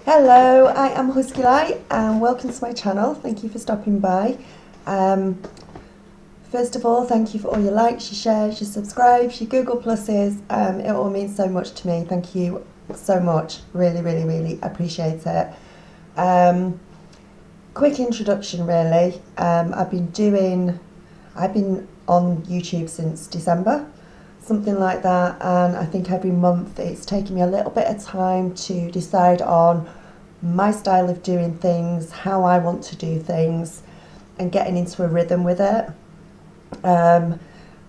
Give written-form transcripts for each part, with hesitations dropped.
Hello, I am Husky Light and welcome to my channel. Thank you for stopping by. First of all, thank you for all your likes, your shares, your subscribes, your Google Pluses. It all means so much to me. Thank you so much. Really, really, really appreciate it. Quick introduction really. I've been on YouTube since December, something like that, and I think every month it's taken me a little bit of time to decide on my style of doing things, how I want to do things, and getting into a rhythm with it. And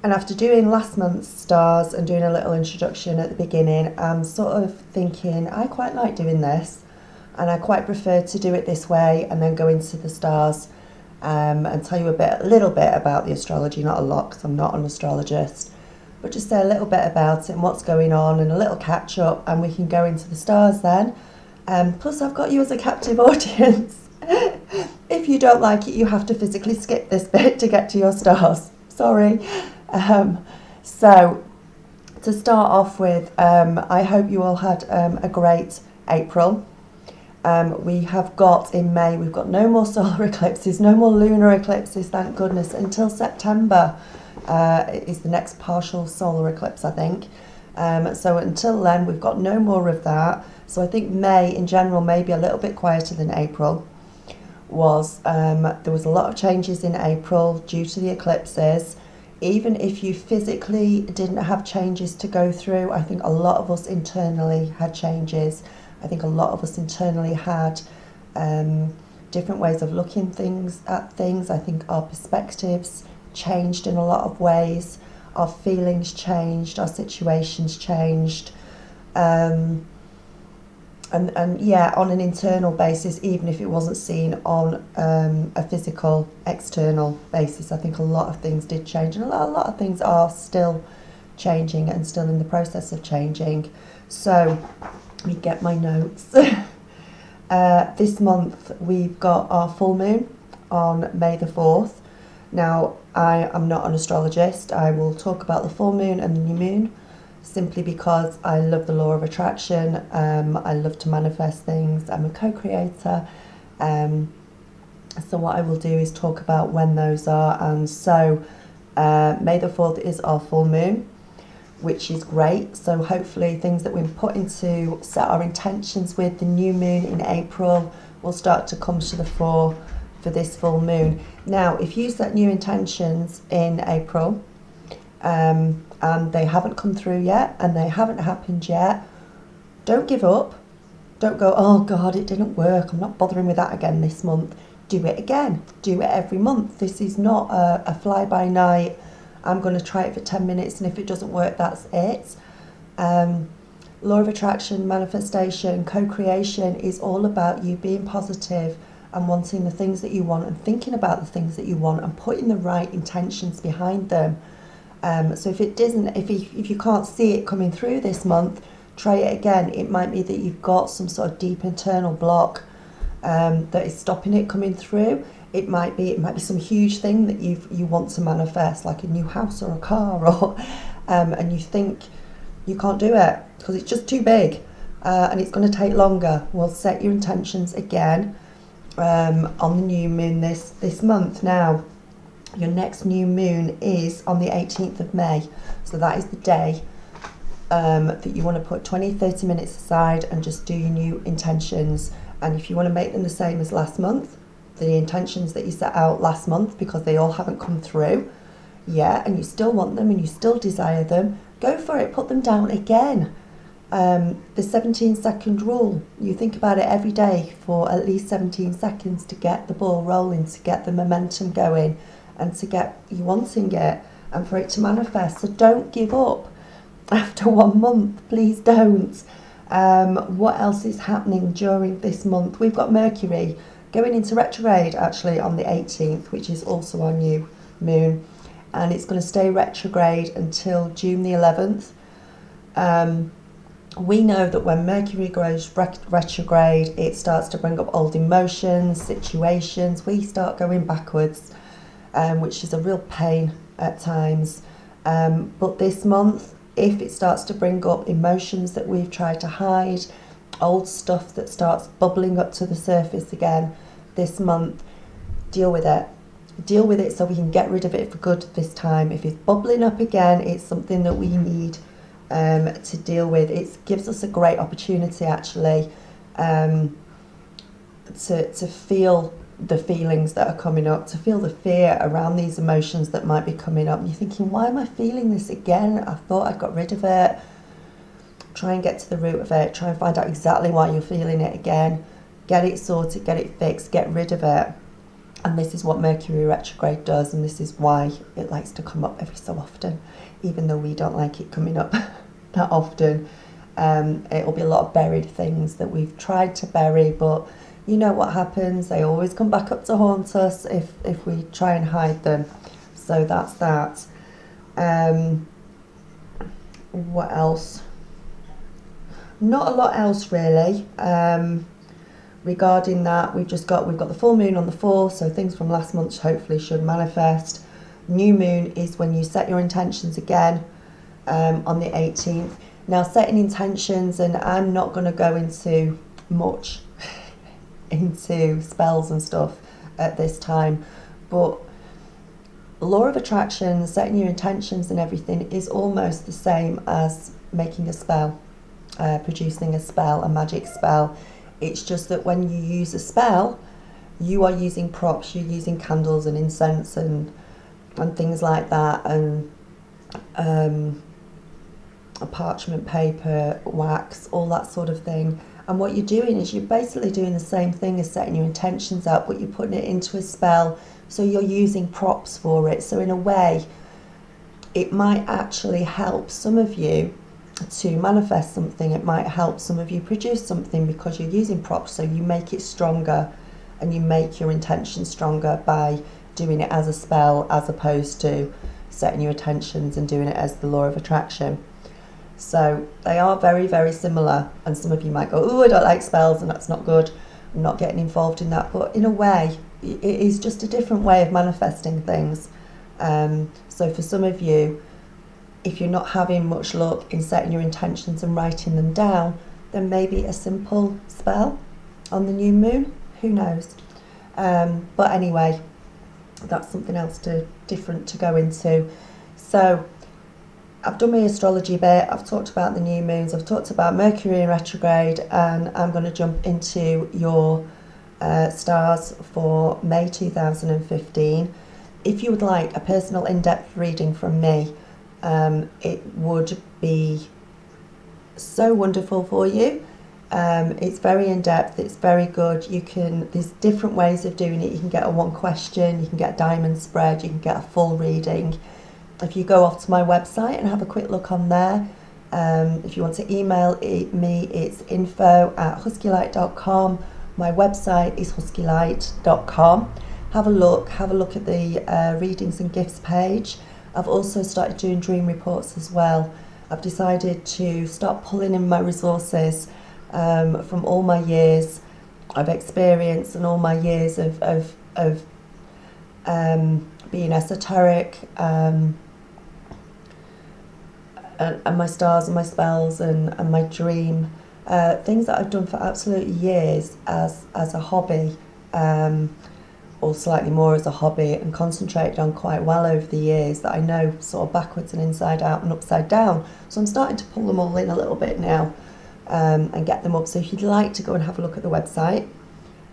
after doing last month's stars and doing a little introduction at the beginning, I'm sort of thinking I quite like doing this, and I quite prefer to do it this way and then go into the stars and tell you a little bit about the astrology, not a lot because I'm not an astrologist, but just say a little bit about it and what's going on and a little catch up, and we can go into the stars then. Plus I've got you as a captive audience. If you don't like it, you have to physically skip this bit to get to your stars. Sorry. So to start off with, I hope you all had a great April. We have got in May, we've got no more solar eclipses, no more lunar eclipses, thank goodness, until September. Is the next partial solar eclipse, I think. So until then, we've got no more of that. So I think May in general may be a little bit quieter than April was. There was a lot of changes in April due to the eclipses. Even if you physically didn't have changes to go through, I think a lot of us internally had changes. I think a lot of us internally had different ways of looking at things. I think our perspectives changed in a lot of ways. Our feelings changed, our situations changed. And yeah, on an internal basis, even if it wasn't seen on a physical external basis, I think a lot of things did change, and a lot of things are still changing and still in the process of changing. So let me get my notes. This month we've got our full moon on May the 4th. Now, I am not an astrologist. I will talk about the full moon and the new moon simply because I love the law of attraction. I love to manifest things. I'm a co-creator. So what I will do is talk about when those are. And so May the 4th is our full moon, which is great. So hopefully things that we've put into, set our intentions with the new moon in April will start to come to the fore for this full moon. Now, if you set new intentions in April and they haven't come through yet and they haven't happened yet, don't give up. Don't go, oh God, it didn't work, I'm not bothering with that again this month. Do it again. Do it every month. This is not a fly-by-night, I'm going to try it for 10 minutes and if it doesn't work, that's it. Law of attraction, manifestation, co-creation is all about you being positive and wanting the things that you want and thinking about the things that you want and putting the right intentions behind them. So if it doesn't, if you can't see it coming through this month, try it again. It might be that you've got some sort of deep internal block that is stopping it coming through. It might be some huge thing that you want to manifest, like a new house or a car, or and you think you can't do it because it's just too big and it's going to take longer. Well, set your intentions again on the new moon this month. Now, your next new moon is on the 18th of May, so that is the day that you want to put 20-30 minutes aside and just do your new intentions. And if you want to make them the same as last month, the intentions that you set out last month, because they all haven't come through yet and you still want them and you still desire them, go for it, put them down again. The 17-second rule, you think about it every day for at least 17 seconds to get the ball rolling, to get the momentum going and to get you wanting it and for it to manifest. So don't give up after 1 month, please don't. What else is happening during this month? We've got Mercury going into retrograde actually on the 18th, which is also our new moon, and it's going to stay retrograde until June the 11th. We know that when Mercury goes retrograde, it starts to bring up old emotions, situations. We start going backwards, which is a real pain at times. But this month, if it starts to bring up emotions that we've tried to hide, old stuff that starts bubbling up to the surface again this month, deal with it. Deal with it so we can get rid of it for good this time. If it's bubbling up again, it's something that we need to deal with. It gives us a great opportunity actually to feel the feelings that are coming up, to feel the fear around these emotions that might be coming up. And you're thinking, why am I feeling this again? I thought I got rid of it. Try and get to the root of it. Try and find out exactly why you're feeling it again. Get it sorted, get it fixed, get rid of it. And this is what Mercury retrograde does, and this is why it likes to come up every so often, even though we don't like it coming up that often. It'll be a lot of buried things that we've tried to bury, but you know what happens. They always come back up to haunt us if we try and hide them. So that's that. What else? Not a lot else really. Regarding that, we've got the full moon on the 4th, so things from last month hopefully should manifest. New moon is when you set your intentions again on the 18th. Now, setting intentions, and I'm not going to go into much into spells and stuff at this time, but law of attraction, setting your intentions and everything is almost the same as making a spell, producing a spell, a magic spell. It's just that when you use a spell, you are using props, you're using candles and incense and things like that, and a parchment paper, wax, all that sort of thing. And what you're doing is you're basically doing the same thing as setting your intentions up, but you're putting it into a spell, so you're using props for it. So in a way, it might actually help some of you to manifest something. It might help some of you produce something because you're using props, so you make it stronger and you make your intention stronger by doing it as a spell as opposed to setting your intentions and doing it as the law of attraction. So they are very, very similar, and some of you might go, oh, I don't like spells and that's not good, I'm not getting involved in that. But in a way, it is just a different way of manifesting things. So for some of you, if you're not having much luck in setting your intentions and writing them down, then maybe a simple spell on the new moon, who knows. But anyway, that's something else different to go into. So I've done my astrology bit, I've talked about the new moons, I've talked about Mercury in retrograde, and I'm going to jump into your stars for May 2015. If you would like a personal in-depth reading from me, it would be so wonderful for you. It's very in-depth, it's very good. There's different ways of doing it. You can get a one question, you can get a diamond spread, you can get a full reading. If you go off to my website and have a quick look on there, if you want to email me, it's info@huskylight.com. My website is huskylight.com. Have a look at the readings and gifts page. I've also started doing dream reports as well. I've decided to start pulling in my resources from all my years of experience and all my years of being esoteric, and my stars and my spells and my dream, things that I've done for absolute years as a hobby, or slightly more as a hobby, and concentrated on quite well over the years, that I know sort of backwards and inside out and upside down. So I'm starting to pull them all in a little bit now, and get them up. So if you'd like to go and have a look at the website,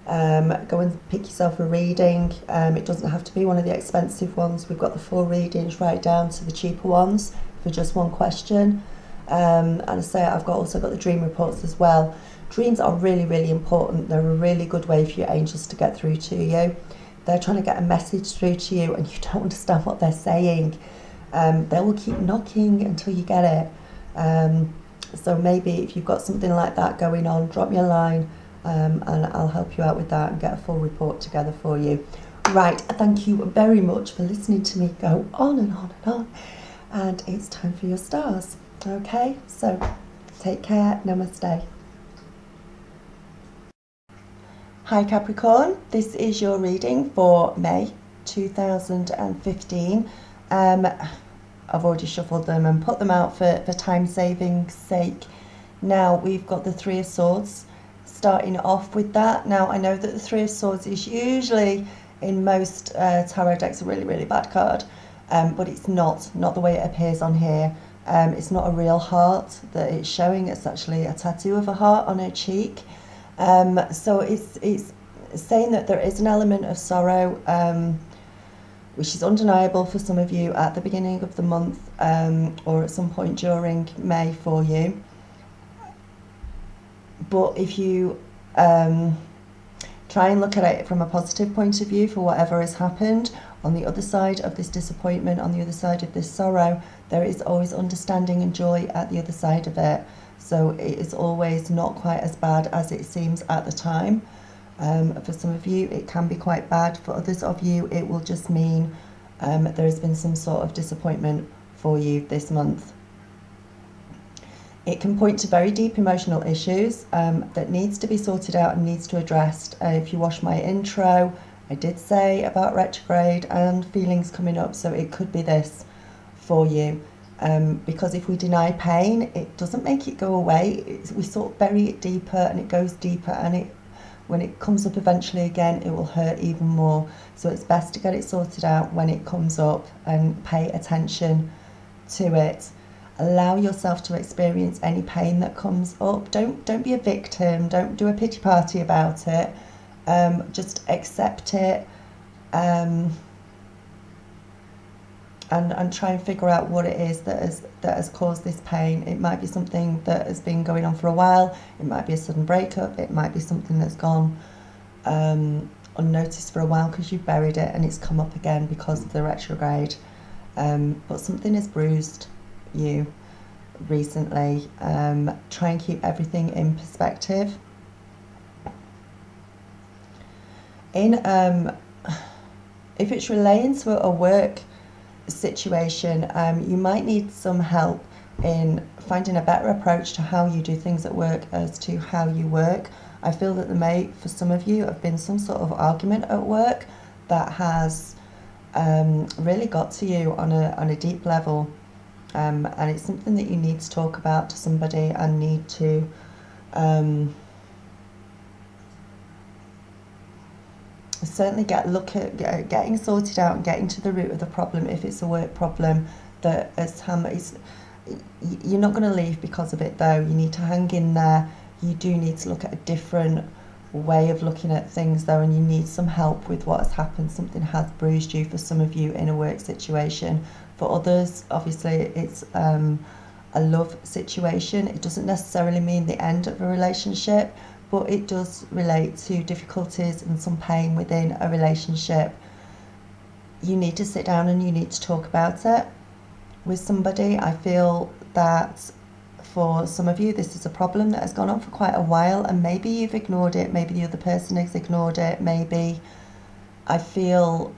go and pick yourself a reading. It doesn't have to be one of the expensive ones. We've got the full readings right down to the cheaper ones for just one question. And I say I've also got the dream reports as well. Dreams are really, really important. They're a really good way for your angels to get through to you. They're trying to get a message through to you and you don't understand what they're saying. They will keep knocking until you get it. So maybe if you've got something like that going on, drop me a line, and I'll help you out with that and get a full report together for you. Right, thank you very much for listening to me go on and on and on. And it's time for your stars. Okay, so take care. Namaste. Hi Capricorn, this is your reading for May 2015. I've already shuffled them and put them out for time saving sake Now we've got the Three of Swords starting off with that. Now I know that the Three of Swords is usually in most tarot decks a really, really bad card, but it's not the way it appears on here. It's not a real heart that it's showing, it's actually a tattoo of a heart on her cheek. So it's saying that there is an element of sorrow, which is undeniable for some of you at the beginning of the month, or at some point during May for you. But if you try and look at it from a positive point of view for whatever has happened, on the other side of this disappointment, on the other side of this sorrow, there is always understanding and joy at the other side of it. So it is always not quite as bad as it seems at the time. For some of you, it can be quite bad. For others of you, it will just mean there has been some sort of disappointment for you this month. It can point to very deep emotional issues that needs to be sorted out and needs to be addressed. If you watch my intro, I did say about retrograde and feelings coming up, so it could be this for you. Because if we deny pain, it doesn't make it go away. We sort of bury it deeper and it goes deeper, and when it comes up eventually again, it will hurt even more. So it's best to get it sorted out when it comes up and pay attention to it. Allow yourself to experience any pain that comes up. Don't be a victim. Don't do a pity party about it. Just accept it, and try and figure out what it is that has caused this pain. It might be something that has been going on for a while. It might be a sudden breakup. It might be something that's gone unnoticed for a while because you've buried it and it's come up again because of the retrograde. But something has bruised you recently. Try and keep everything in perspective. If it's relating to a work situation, you might need some help in finding a better approach to how you do things at work as to how you work. I feel that there may, for some of you, have been some sort of argument at work that has really got to you on a deep level, and it's something that you need to talk about to somebody and need to certainly look at getting sorted out and getting to the root of the problem. If it's a work problem that you're not going to leave because of it though. You need to hang in there. You do need to look at a different way of looking at things though, and you need some help with what has happened. Something has bruised you for some of you in a work situation. For others, obviously, it's a love situation. It doesn't necessarily mean the end of a relationship, but it does relate to difficulties and some pain within a relationship. You need to sit down and you need to talk about it with somebody. I feel that for some of you, this is a problem that has gone on for quite a while, and maybe you've ignored it, maybe the other person has ignored it, maybe I feel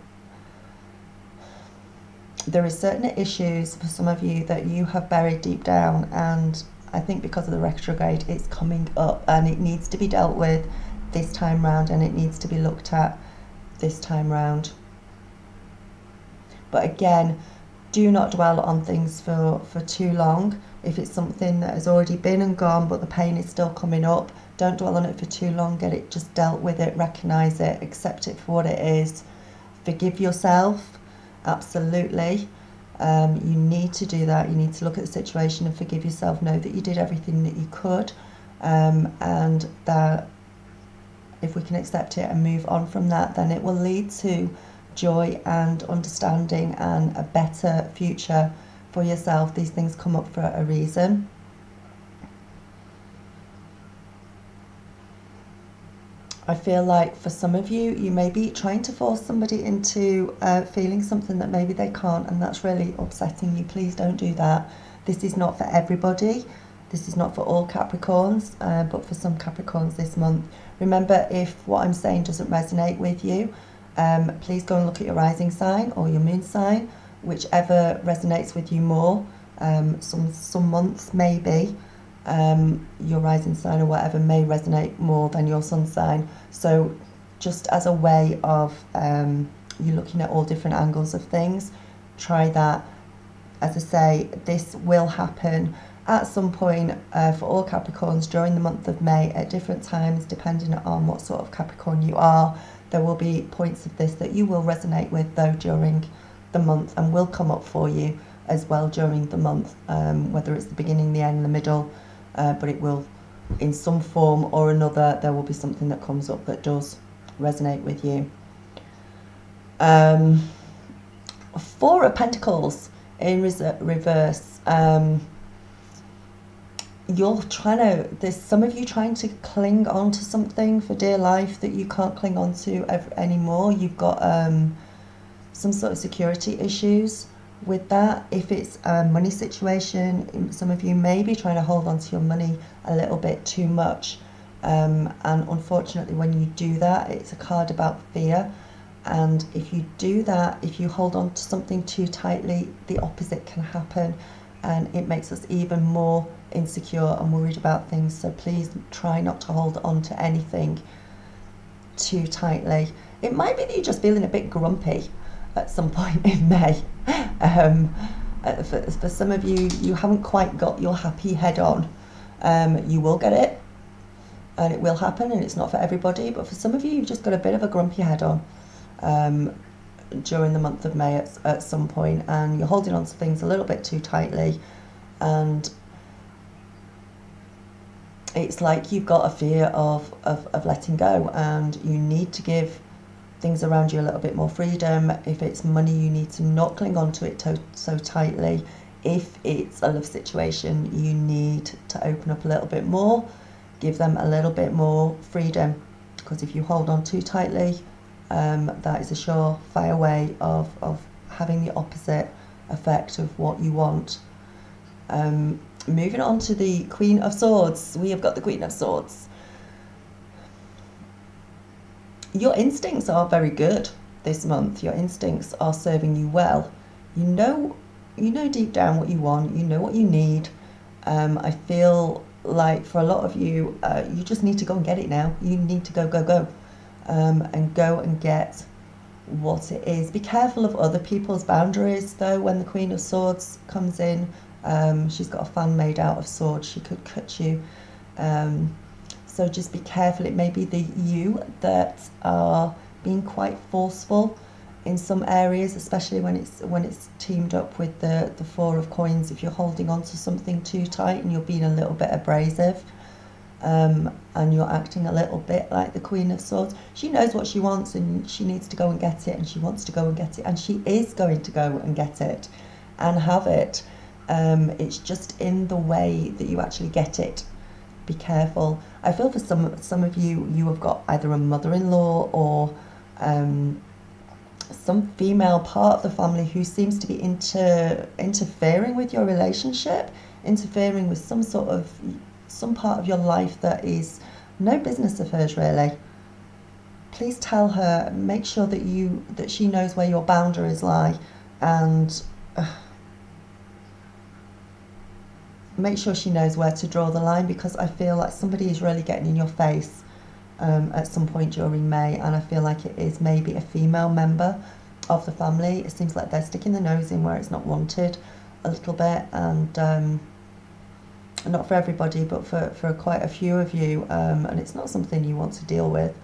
there are certain issues for some of you that you have buried deep down, and I think because of the retrograde it's coming up and it needs to be dealt with this time round, and it needs to be looked at this time round. But again, do not dwell on things for too long. If it's something that has already been and gone but the pain is still coming up, don't dwell on it for too long. Get it just dealt with, it, recognise it, accept it for what it is. Forgive yourself, absolutely. You need to do that. You need to look at the situation and forgive yourself. Know that you did everything that you could, and that if we can accept it and move on from that, then it will lead to joy and understanding and a better future for yourself. These things come up for a reason. I feel like for some of you, you may be trying to force somebody into feeling something that maybe they can't, and that's really upsetting you. Please don't do that. This is not for everybody. This is not for all Capricorns, but for some Capricorns this month. Remember, if what I'm saying doesn't resonate with you, please go and look at your rising sign or your moon sign, whichever resonates with you more. Some months maybe your rising sign or whatever may resonate more than your sun sign. So just as a way of you looking at all different angles of things, try that. As I say, this will happen at some point for all Capricorns during the month of May at different times, depending on what sort of Capricorn you are. There will be points of this that you will resonate with though during the month, and will come up for you as well during the month, whether it's the beginning, the end, the middle, but it will, in some form or another, there will be something that comes up that does resonate with you. Four of Pentacles in reverse. You're trying to, there's some of you trying to cling on to something for dear life that you can't cling on to anymore. You've got some sort of security issues with that. If it's a money situation, some of you may be trying to hold on to your money a little bit too much, and unfortunately when you do that, it's a card about fear. And if you do that, if you hold on to something too tightly, the opposite can happen, and it makes us even more insecure and worried about things. So please try not to hold on to anything too tightly. It might be that you're just feeling a bit grumpy at some point in May. For some of you, you haven't quite got your happy head on. You will get it, and it will happen, and it's not for everybody, but for some of you, you've just got a bit of a grumpy head on during the month of May at some point, and you're holding on to things a little bit too tightly, and it's like you've got a fear of letting go, and you need to give things around you a little bit more freedom. If it's money, you need to not cling on to it so tightly. If it's a love situation, you need to open up a little bit more, give them a little bit more freedom, because if you hold on too tightly, that is a surefire way of having the opposite effect of what you want. Moving on to the Queen of Swords, we have got the Queen of Swords. Your instincts are very good this month. Your instincts are serving you well. You know deep down what you want. You know what you need. I feel like for a lot of you, you just need to go and get it now. You need to go, and go and get what it is. Be careful of other people's boundaries, though, when the Queen of Swords comes in. She's got a fan made out of swords. She could cut you. So just be careful. It may be you that are being quite forceful in some areas, especially when it's teamed up with the Four of Coins. If you're holding on to something too tight and you're being a little bit abrasive, and you're acting a little bit like the Queen of Swords. She knows what she wants, and she needs to go and get it, and she wants to go and get it, and she is going to go and get it and have it. It's just in the way that you actually get it. Be careful. I feel for some of you, you have got either a mother-in-law or some female part of the family who seems to be interfering with your relationship, interfering with some part of your life that is no business of hers, really. Please tell her, make sure that she knows where your boundaries lie, and make sure she knows where to draw the line, because I feel like somebody is really getting in your face at some point during May, and I feel like it is maybe a female member of the family. It seems like they're sticking the nose in where it's not wanted a little bit, and not for everybody, but for quite a few of you, and it's not something you want to deal with,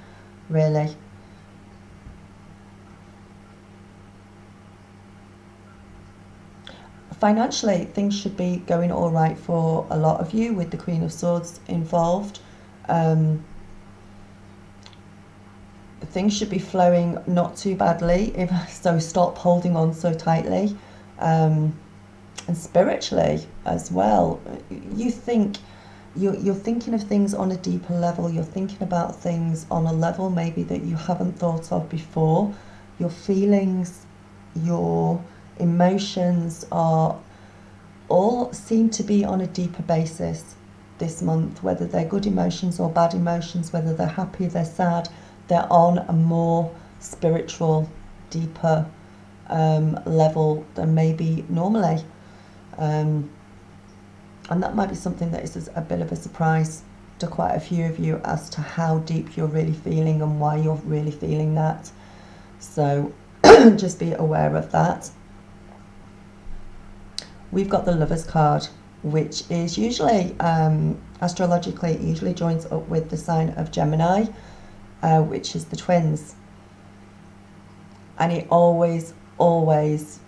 really. Financially, things should be going all right for a lot of you with the Queen of Swords involved. Things should be flowing not too badly, so stop holding on so tightly. And spiritually as well, you're thinking of things on a deeper level. You're thinking about things on a level maybe that you haven't thought of before. Your feelings, your emotions all seem to be on a deeper basis this month, whether they're good emotions or bad emotions, whether they're happy, they're sad, they're on a more spiritual, deeper level than maybe normally. And that might be something that is a bit of a surprise to quite a few of you as to how deep you're really feeling and why you're really feeling that. So just be aware of that. We've got the Lovers card which is usually, astrologically, it usually joins up with the sign of Gemini, which is the twins. And it always points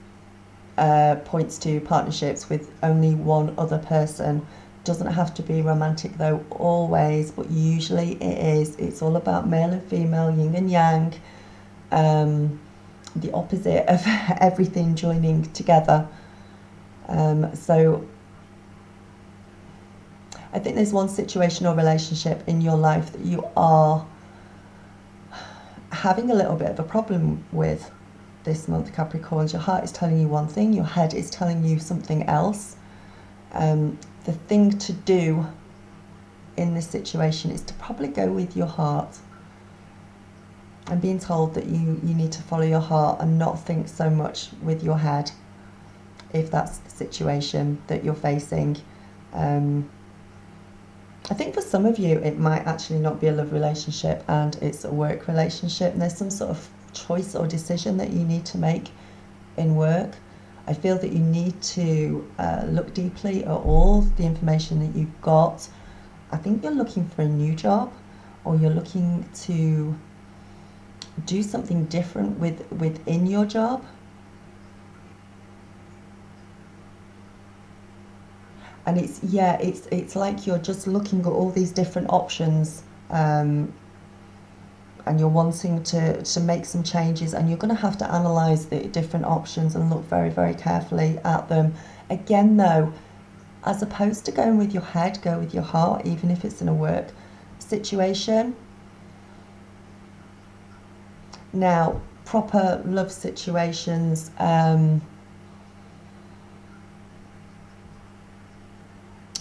to partnerships with only one other person. Doesn't have to be romantic though, always, but usually it is. It's all about male and female, yin and yang, the opposite of everything joining together. So I think there's one situation or relationship in your life that you are having a little bit of a problem with this month, Capricorns. Your heart is telling you one thing, your head is telling you something else. The thing to do in this situation is to probably go with your heart. I'm being told that you need to follow your heart and not think so much with your head, if that's the situation that you're facing. I think for some of you it might actually not be a love relationship and it's a work relationship, and there's some sort of choice or decision that you need to make in work. I feel that you need to look deeply at all the information that you've got. I think you're looking for a new job, or you're looking to do something different within your job. And it's like you're just looking at all these different options, and you're wanting to make some changes, and you're going to have to analyse the different options and look very, very carefully at them. Again though, as opposed to going with your head, go with your heart, even if it's in a work situation. Now, proper love situations,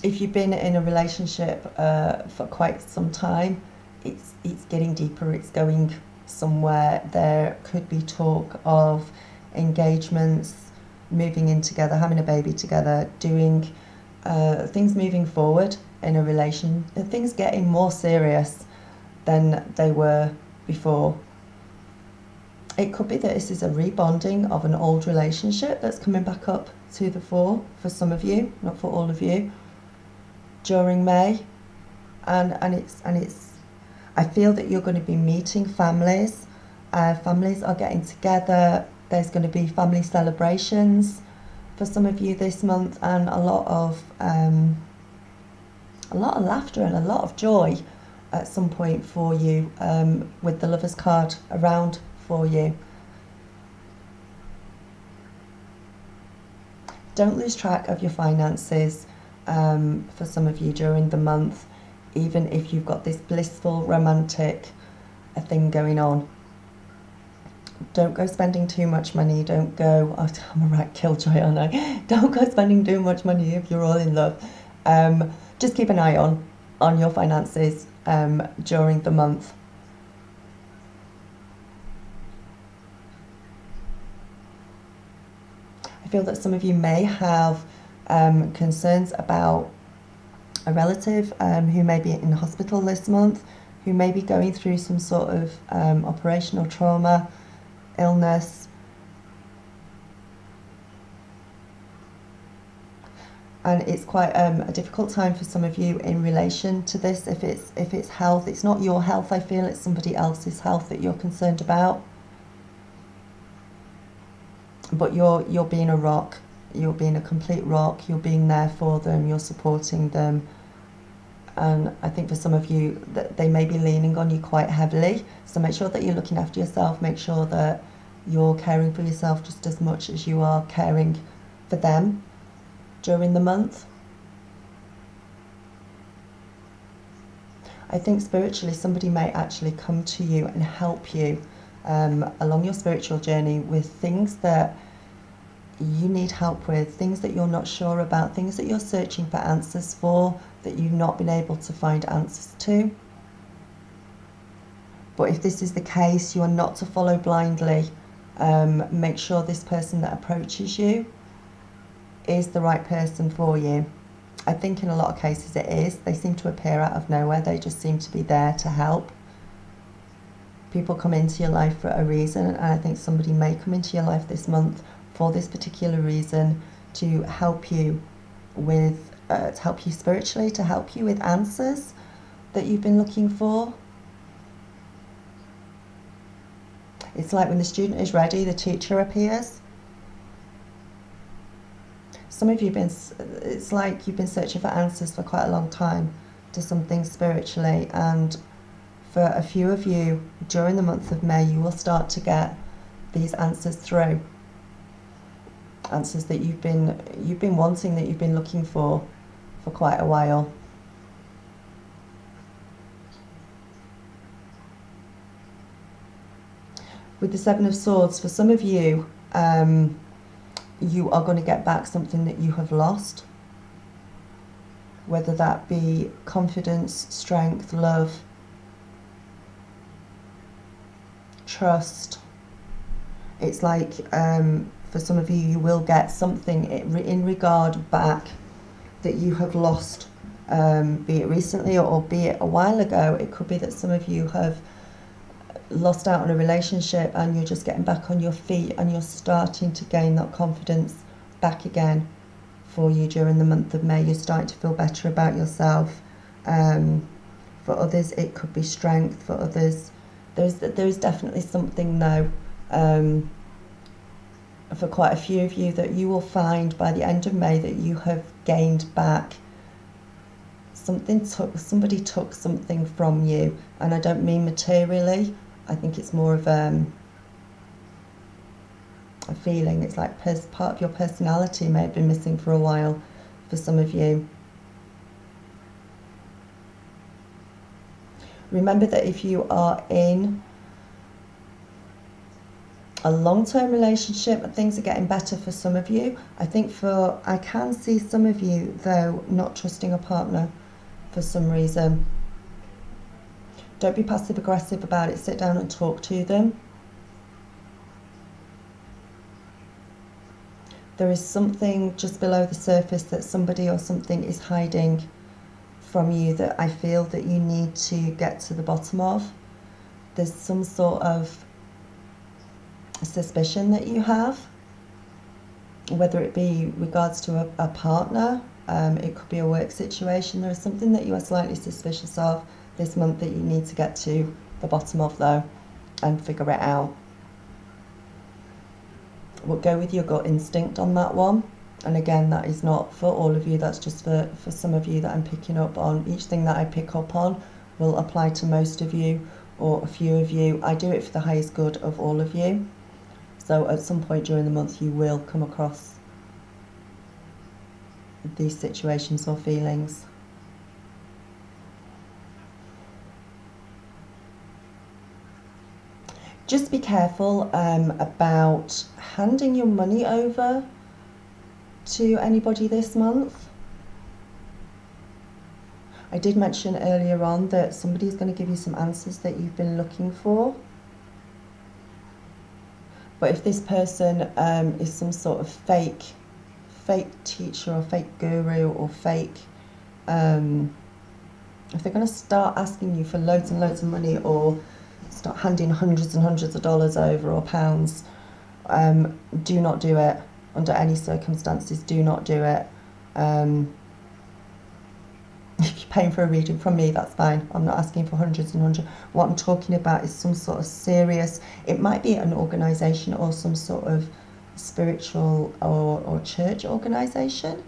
if you've been in a relationship for quite some time, it's getting deeper, it's going somewhere. There could be talk of engagements, moving in together, having a baby together, doing things moving forward in a relation, things getting more serious than they were before. It could be that this is a rebonding of an old relationship that's coming back up to the fore for some of you, not for all of you, during May. And it's I feel that you're going to be meeting families. Families are getting together. There's going to be family celebrations for some of you this month, and a lot of laughter and a lot of joy at some point for you, with the Lovers card around for you. Don't lose track of your finances for some of you during the month, even if you've got this blissful romantic thing going on. Don't go spending too much money. Don't go, oh, I'm a right killjoy, aren't I? Don't go spending too much money if you're all in love. Just keep an eye on your finances during the month. I feel that some of you may have concerns about a relative who may be in hospital this month, who may be going through some sort of operational trauma, illness. And it's quite a difficult time for some of you in relation to this. If it's health, it's not your health, I feel, it's somebody else's health that you're concerned about. But you're being a rock. You're being a complete rock. You're being there for them. You're supporting them. And I think for some of you that they may be leaning on you quite heavily. So make sure that you're looking after yourself. Make sure that you're caring for yourself just as much as you are caring for them during the month. I think spiritually somebody may actually come to you and help you along your spiritual journey with things that you need help with, things that you're not sure about, things that you're searching for answers for, that you've not been able to find answers to. But if this is the case, you are not to follow blindly. Make sure this person that approaches you is the right person for you. I think in a lot of cases it is. They seem to appear out of nowhere. They just seem to be there to help. People come into your life for a reason, and I think somebody may come into your life this month for this particular reason, to help you with to help you spiritually, to help you with answers that you've been looking for. It's like when the student is ready, the teacher appears. Some of you it's like you've been searching for answers for quite a long time to something spiritually, and for a few of you during the month of May, you will start to get these answers through. Answers that you've been wanting, that you've been looking for quite a while. With the Seven of Swords, for some of you, you are going to get back something that you have lost. Whether that be confidence, strength, love, trust. It's like for some of you, you will get something in regard back that you have lost, be it recently or be it a while ago. It could be that some of you have lost out on a relationship and you're just getting back on your feet and you're starting to gain that confidence back again for you during the month of May. You're starting to feel better about yourself. For others, it could be strength. For others, there's definitely something now, for quite a few of you, that you will find by the end of May that you have gained back somebody took something from you, and I don't mean materially. I think it's more of a feeling. It's like part of your personality may have been missing for a while for some of you. Remember that if you are in a long-term relationship, and things are getting better for some of you. I can see some of you, though, not trusting a partner for some reason. Don't be passive-aggressive about it. Sit down and talk to them. There is something just below the surface that somebody or something is hiding from you that I feel that you need to get to the bottom of. There's some sort of suspicion that you have, whether it be regards to a partner, it could be a work situation. There is something that you are slightly suspicious of this month that you need to get to the bottom of, though, and figure it out. We'll go with your gut instinct on that one. And again, that is not for all of you, that's just for some of you that I'm picking up on. Each thing that I pick up on will apply to most of you or a few of you. I do it for the highest good of all of you. So at some point during the month, you will come across these situations or feelings. Just be careful about handing your money over to anybody this month. I did mention earlier on that somebody's going to give you some answers that you've been looking for. But if this person is some sort of fake teacher or fake guru or fake, if they're going to start asking you for loads and loads of money or start handing hundreds and hundreds of dollars over or pounds, do not do it under any circumstances. Do not do it. If you're paying for a reading from me, that's fine. I'm not asking for hundreds and hundreds. What I'm talking about is some sort of serious, it might be an organisation or some sort of spiritual or church organisation.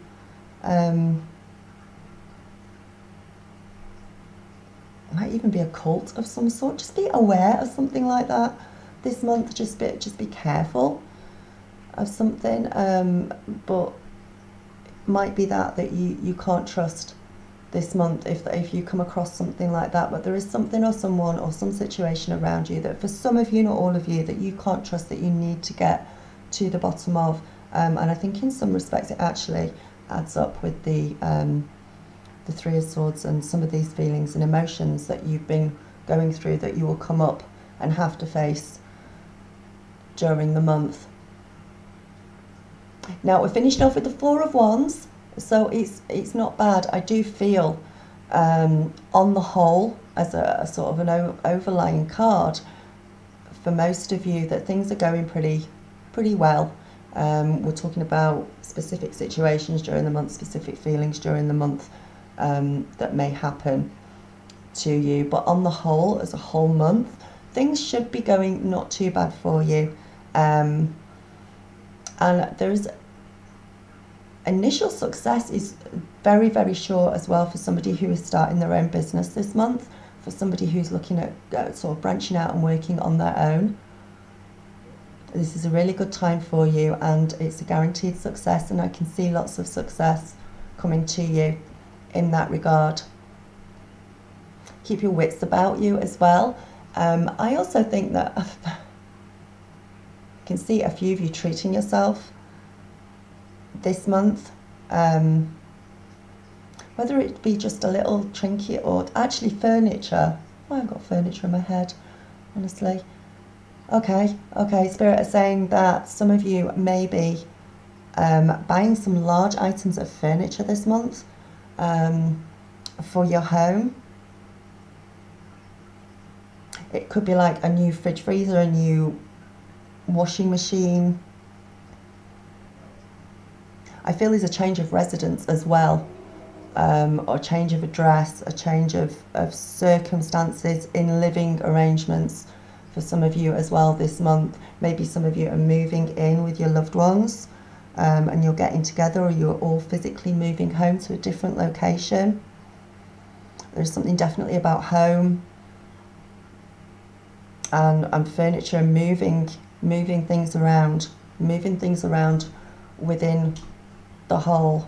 Might even be a cult of some sort. Just be aware of something like that this month. Just be careful of something. But it might be that you can't trust this month if you come across something like that. But there is something or someone or some situation around you that for some of you, not all of you, that you can't trust, that you need to get to the bottom of. And I think in some respects it actually adds up with the Three of Swords and some of these feelings and emotions that you've been going through that you will come up and have to face during the month. Now we're finishing off with the Four of Wands, so it's not bad. I do feel on the whole, as a sort of an overlying card for most of you, that things are going pretty well We're talking about specific situations during the month, specific feelings during the month that may happen to you. But on the whole, as a whole month, things should be going not too bad for you. And there's initial success is very, very sure as well for somebody who is starting their own business this month, for somebody who's looking at sort of branching out and working on their own. This is a really good time for you, and it's a guaranteed success, and I can see lots of success coming to you in that regard. Keep your wits about you as well. I also think that I can see a few of you treating yourself this month, whether it be just a little trinket or actually furniture. Oh, I've got furniture in my head, honestly. Okay, Spirit is saying that some of you may be buying some large items of furniture this month for your home. It could be like a new fridge freezer, a new washing machine. I feel there's a change of residence as well, or a change of address, a change of circumstances in living arrangements for some of you as well this month. Maybe some of you are moving in with your loved ones, and you're getting together, or you're all physically moving home to a different location. There's something definitely about home and furniture, and moving things around within the whole.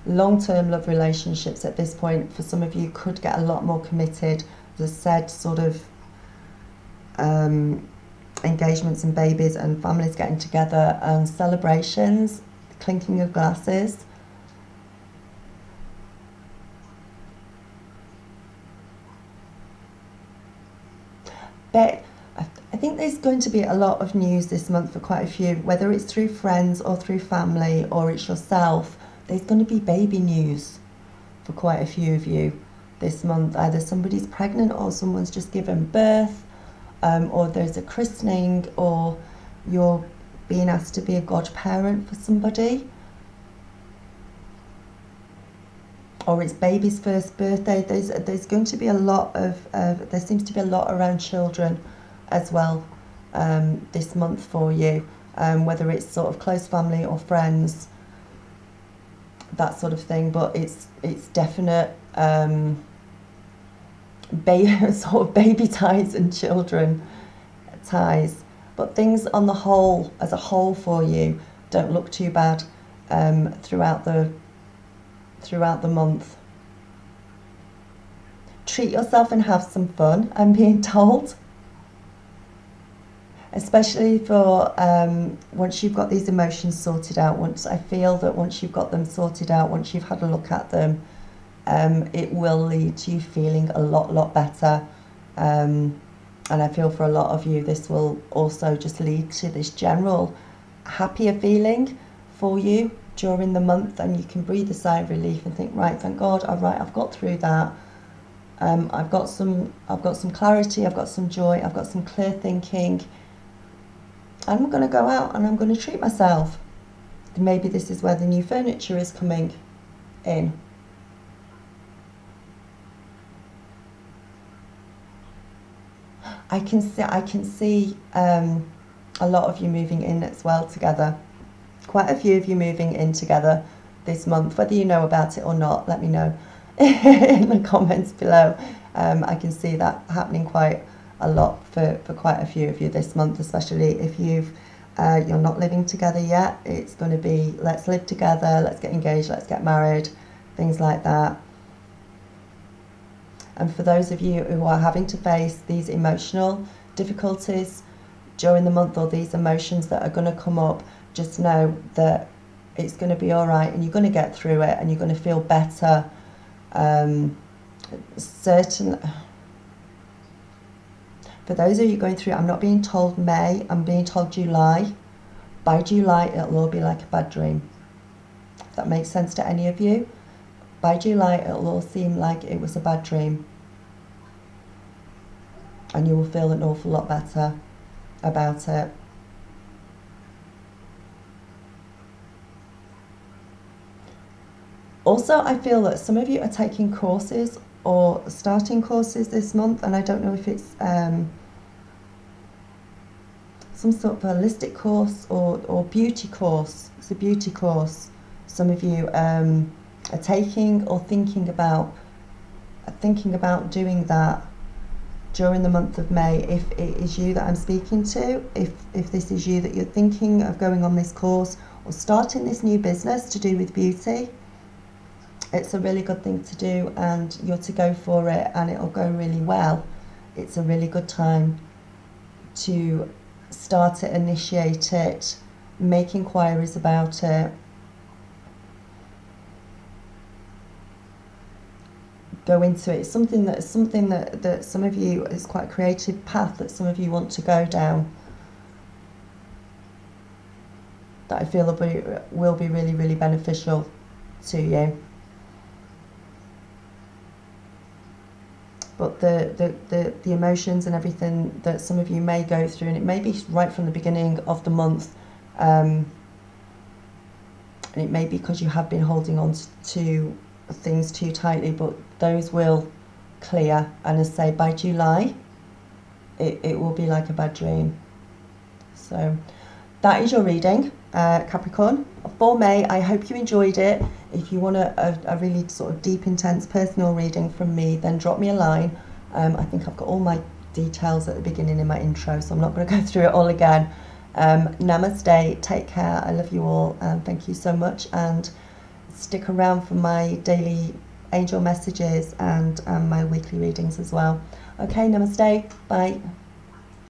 Long-term love relationships at this point for some of you could get a lot more committed. As I said, sort of engagements and babies and families getting together and celebrations, clinking of glasses. But I think there's going to be a lot of news this month for quite a few, whether it's through friends or through family or it's yourself. There's going to be baby news for quite a few of you this month. Either somebody's pregnant, or someone's just given birth, or there's a christening, or you're being asked to be a godparent for somebody, or it's baby's first birthday. There's going to be a lot of, there seems to be a lot around children as well this month for you, whether it's sort of close family or friends, that sort of thing. But it's definite sort of baby ties and children ties. But things on the whole, as a whole for you, don't look too bad throughout the month. Treat yourself and have some fun, I'm being told. Especially for once you've got these emotions sorted out, I feel that once you've got them sorted out, once you've had a look at them, it will lead to you feeling a lot better. And I feel for a lot of you, this will also just lead to this general happier feeling for you during the month, and you can breathe a sigh of relief and think, right, thank God, all right, I've got through that. I've got some clarity, I've got some joy, I've got some clear thinking. I'm going to go out and I'm going to treat myself. Maybe this is where the new furniture is coming in. I can see a lot of you moving in as well together. Quite a few of you moving in together this month. Whether you know about it or not, let me know in the comments below. I can see that happening quite a lot for quite a few of you this month, especially if you're not living together yet. It's going to be, let's live together, let's get engaged, let's get married, things like that. And for those of you who are having to face these emotional difficulties during the month, or these emotions that are going to come up, just know that it's going to be all right, and you're going to get through it, and you're going to feel better. For those of you going through, I'm not being told May, I'm being told July. By July, it'll all be like a bad dream. If that makes sense to any of you. By July, it'll all seem like it was a bad dream. And you will feel an awful lot better. about it. Also, I feel that some of you are taking courses or starting courses this month, and I don't know if it's some sort of holistic course or beauty course. It's a beauty course some of you are taking or thinking about doing that during the month of May. If it is you that I'm speaking to, if this is you that you're thinking of going on this course or starting this new business to do with beauty, it's a really good thing to do, and you're to go for it, and it'll go really well. It's a really good time to start it, initiate it, make inquiries about it, go into it. It's something that some of you, is quite a creative path that some of you want to go down, that I feel will be really, really beneficial to you. But the emotions and everything that some of you may go through, and it may be right from the beginning of the month, and it may be because you have been holding on to things too tightly, but those will clear, and as I say, by July it will be like a bad dream. So that is your reading, Capricorn, for May. I hope you enjoyed it. If you want a really sort of deep, intense personal reading from me, then drop me a line. I think I've got all my details at the beginning in my intro, so I'm not going to go through it all again. Namaste, take care, I love you all, and thank you so much, and stick around for my daily angel messages and my weekly readings as well. Okay, namaste, bye.